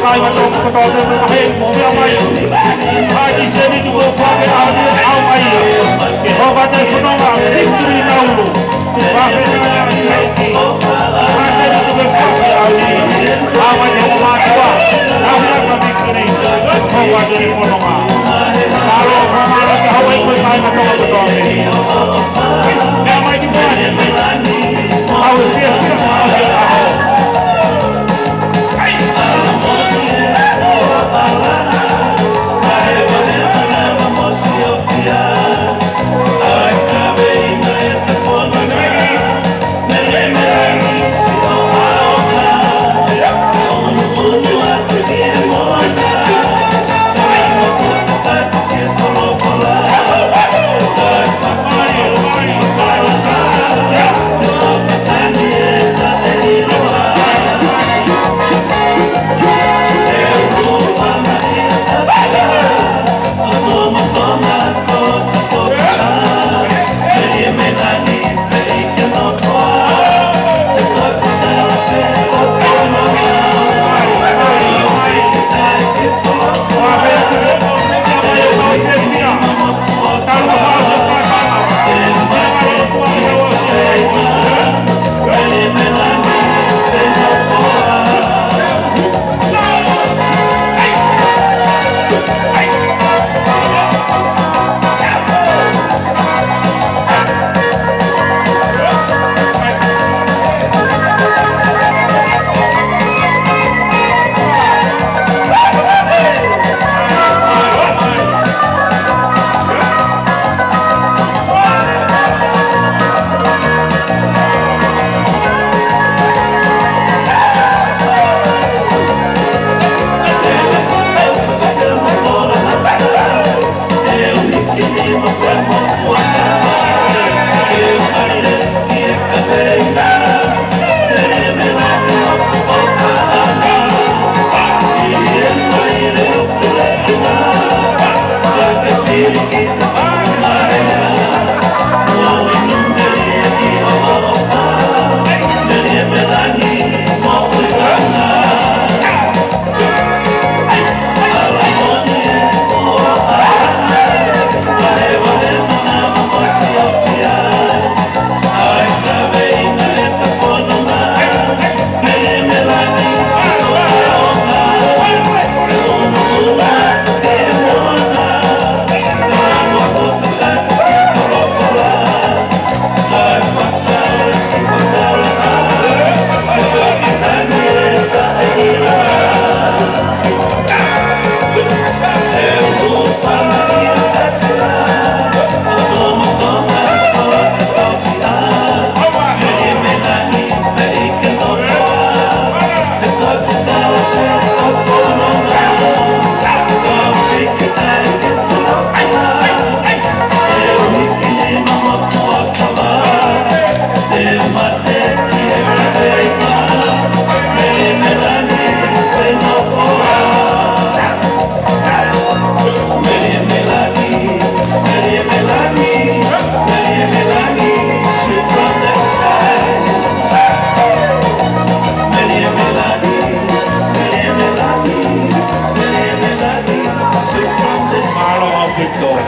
kai ma tō ko tō te ma he mo mea mai. Ai ki seri tu ko whake au mai. E hoka te whanonga victory nauru. Whake na hei ki. Ai seri tu ko whake au ni. Au mai te o mātua. Au mai ka victory. Hoka te whanonga. Karo whanonga te hawa i koe kai ma tō ko tō te. Mea mai ki moane. Au e whia whia au te aho.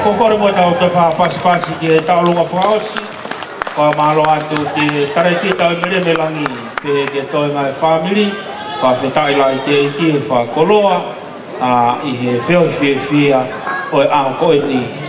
Kokore mo tau te whapasipasi ki e taulunga whaosi. Ka mahalo atu ki tareki tau mere melangi ke toi ngai whamiri. Ka whetai lai ke i ki e whakoloa. I he whio whia o e ao koe ni.